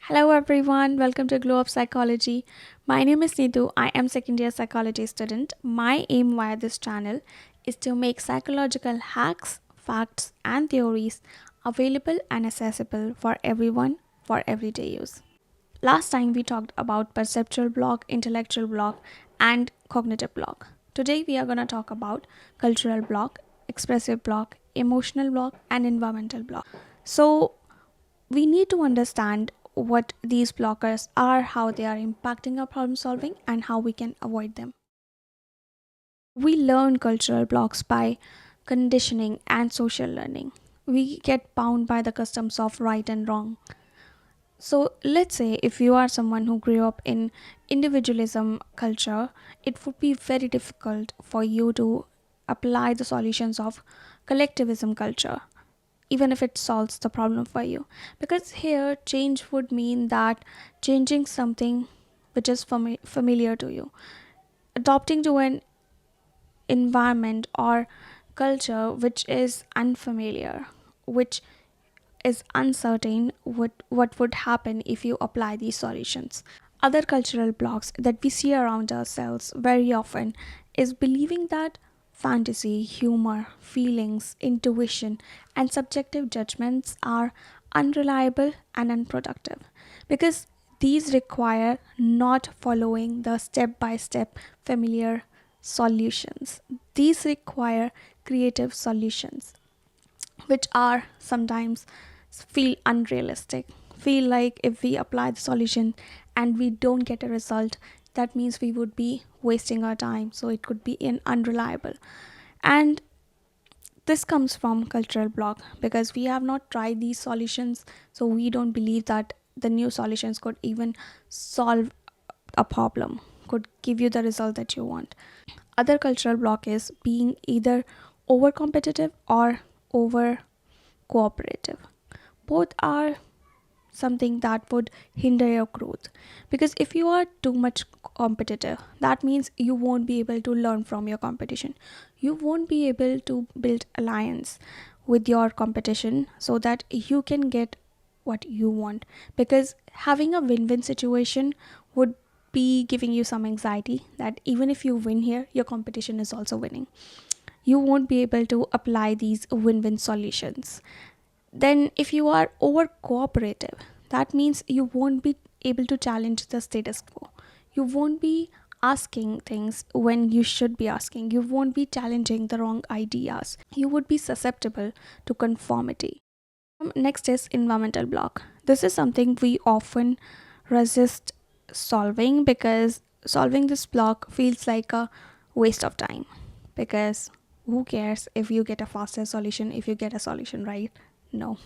Hello everyone, welcome to Glow Up Psychology. My name is Neetu. I am second year psychology student. My aim via this channel is to make psychological hacks, facts and theories available and accessible for everyone for everyday use. Last time we talked about perceptual block, intellectual block and cognitive block. Today we are going to talk about cultural block, expressive block, emotional block and environmental block. So we need to understand what these blockers are, how they are impacting our problem solving, and how we can avoid them. We learn cultural blocks by conditioning and social learning. We get bound by the customs of right and wrong. So, let's say if you are someone who grew up in individualism culture, it would be very difficult for you to apply the solutions of collectivism culture even if it solves the problem for you, because here change would mean that changing something which is familiar to you, adopting to an environment or culture which is unfamiliar, which is uncertain what would happen if you apply these solutions. Other cultural blocks that we see around ourselves very often is believing that fantasy, humor, feelings, intuition, and subjective judgments are unreliable and unproductive because these require not following the step by step familiar solutions. These require creative solutions which are sometimes feel unrealistic, feel like if we apply the solution and we don't get a result, that means we would be wasting our time, so it could be unreliable. And this comes from cultural block because we have not tried these solutions, so we don't believe that the new solutions could even solve a problem, could give you the result that you want. Other cultural block is being either over competitive or over cooperative. Both are something that would hinder your growth, because if you are too much competitive, that means you won't be able to learn from your competition. You won't be able to build alliance with your competition so that you can get what you want, because having a win-win situation would be giving you some anxiety that even if you win here, your competition is also winning. You won't be able to apply these win-win solutions. Then if you are over cooperative, that means you won't be able to challenge the status quo. You won't be asking things when you should be asking. You won't be challenging the wrong ideas. You would be susceptible to conformity. Next is environmental block. This is something we often resist solving because solving this block feels like a waste of time, because who cares if you get a faster solution, if you get a solution, right? No,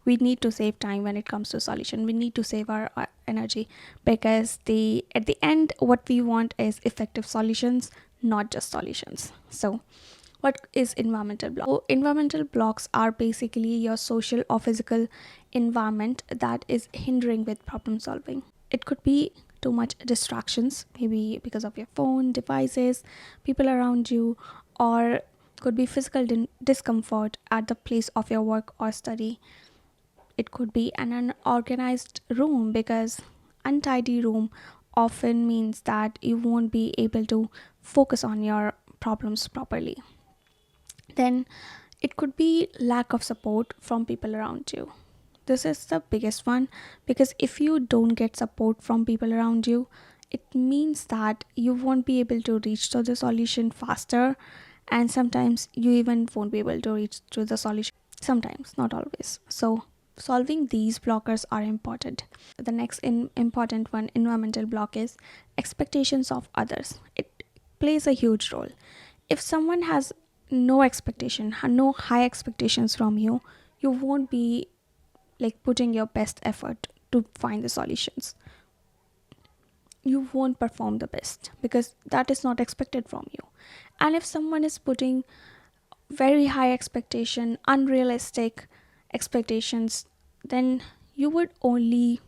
we need to save time when it comes to solution. We need to save our energy, because the at the end what we want is effective solutions, not just solutions. So what is environmental block? So environmental blocks are basically your social or physical environment that is hindering with problem solving. It could be too much distractions, maybe because of your phone, devices, people around you, or could be physical discomfort at the place of your work or study. It could be an unorganized room, because untidy room often means that you won't be able to focus on your problems properly. Then it could be lack of support from people around you. This is the biggest one, because if you don't get support from people around you, it means that you won't be able to reach to the solution faster, and sometimes you even won't be able to reach to the solution, sometimes, not always. So solving these blockers are important. The next important one, environmental block, is expectations of others. It plays a huge role. If someone has no expectation, no high expectations from you, you won't be like putting your best effort to find the solutions. You won't perform the best because that is not expected from you. And if someone is putting very high expectation, unrealistic expectations, then you would only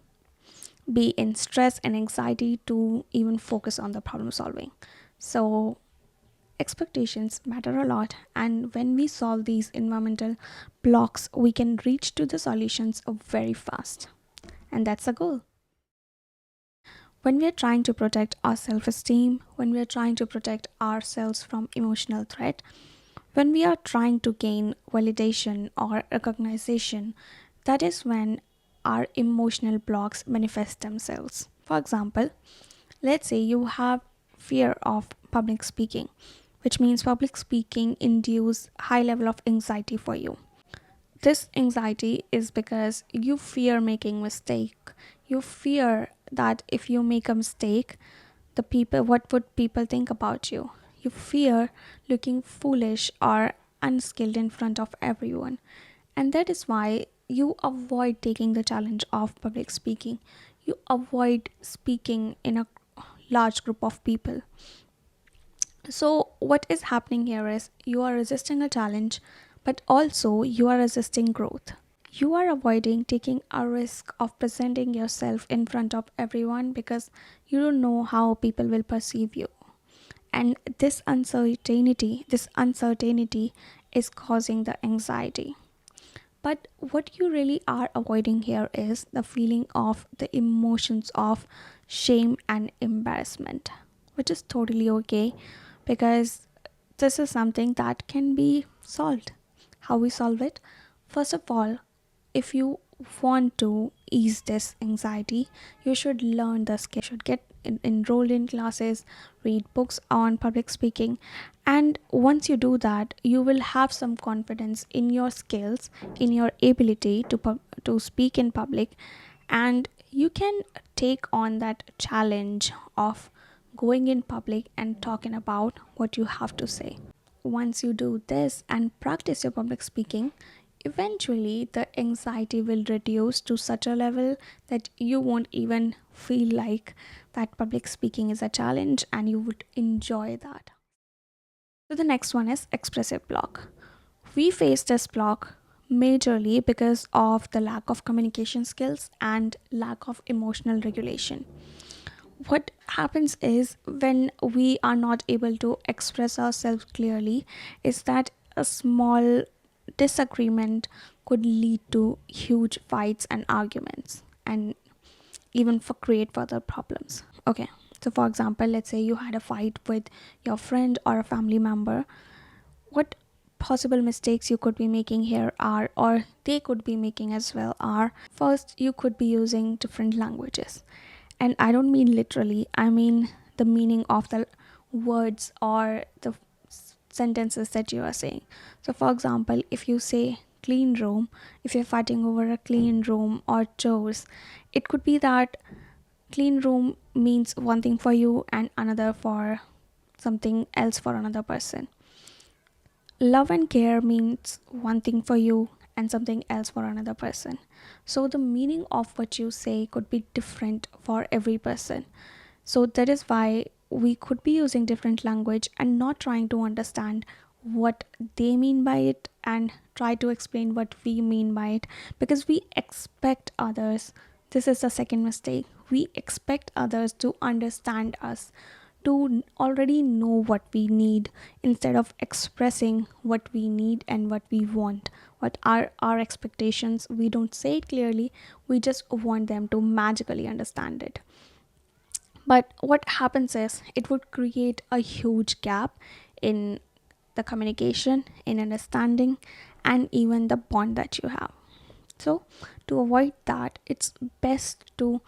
be in stress and anxiety to even focus on the problem solving. So expectations matter a lot, and when we solve these environmental blocks, we can reach to the solutions very fast. and that's a goal. When we are trying to protect our self esteem, when we are trying to protect ourselves from emotional threat, when we are trying to gain validation or recognition, that is when our emotional blocks manifest themselves. For example, let's say you have fear of public speaking, which means public speaking induce high level of anxiety for you. This anxiety is because you fear making mistake. You fear that if you make a mistake, the people what would people think about you? You fear looking foolish or unskilled in front of everyone. And that is why you avoid taking the challenge of public speaking. You avoid speaking in a large group of people. So, what is happening here is you are resisting a challenge, but also you are resisting growth. You are avoiding taking a risk of presenting yourself in front of everyone because you don't know how people will perceive you. And this uncertainty is causing the anxiety. But what you really are avoiding here is the feeling of the emotions of shame and embarrassment, which is totally okay because this is something that can be solved. How we solve it? First of all, if you want to ease this anxiety, you should learn the skill. You should get enrolled in classes, read books on public speaking, and once you do that, you will have some confidence in your skills, in your ability to speak in public, and you can take on that challenge of going in public and talking about what you have to say. Once you do this and practice your public speaking, eventually the anxiety will reduce to such a level that you won't even feel like that public speaking is a challenge and you would enjoy that. So the next one is expressive block. We face this block majorly because of the lack of communication skills and lack of emotional regulation. What happens is when we are not able to express ourselves clearly is that a small disagreement could lead to huge fights and arguments and even for create further problems. Okay, so for example, let's say you had a fight with your friend or a family member. What possible mistakes you could be making here are, or they could be making as well, are first, you could be using different languages. And I don't mean literally, I mean the meaning of the words or the sentences that you are saying. So, for example, if you say clean room, if you're fighting over a clean room or chores, it could be that clean room means one thing for you and another for something else for another person. Love and care means one thing for you and something else for another person. So the meaning of what you say could be different for every person. So that is why we could be using different language and not trying to understand what they mean by it and try to explain what we mean by it, because we expect others. This is the second mistake. We expect others to understand us, to already know what we need instead of expressing what we need and what we want. What are our expectations? We don't say it clearly, we just want them to magically understand it. But what happens is it would create a huge gap in the communication, in understanding, and even the bond that you have. So, to avoid that, it's best to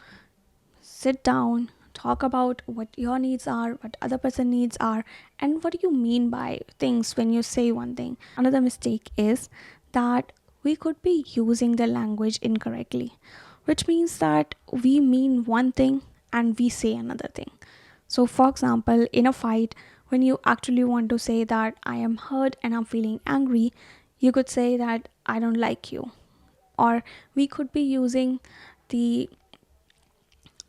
sit down, talk about what your needs are, what other person needs are, and what do you mean by things when you say one thing. Another mistake is that we could be using the language incorrectly, which means that we mean one thing and we say another thing. So for example, in a fight, when you actually want to say that I am hurt and I'm feeling angry, you could say that I don't like you. Or we could be using the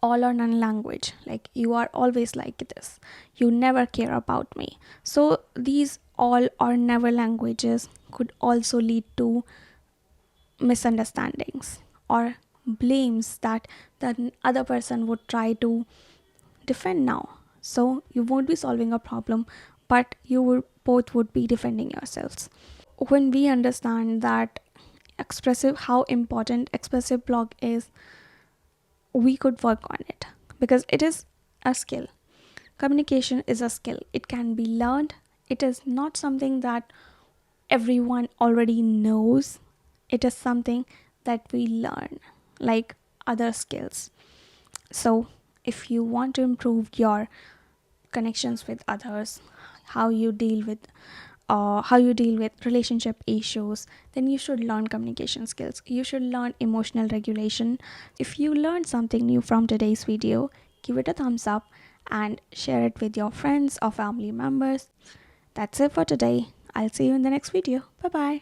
all or none language, like you are always like this, you never care about me. So these all or never languages could also lead to misunderstandings or blames that the other person would try to defend now. So you won't be solving a problem, but you will both would be defending yourselves. When we understand that expressive how important expressive block is, we could work on it because it is a skill. Communication is a skill, it can be learned. It is not something that everyone already knows, it is something that we learn like other skills. So, if you want to improve your connections with others, how you deal with relationship issues, then you should learn communication skills, you should learn emotional regulation. If you learned something new from today's video, give it a thumbs up and share it with your friends or family members. That's it for today. I'll see you in the next video. Bye bye.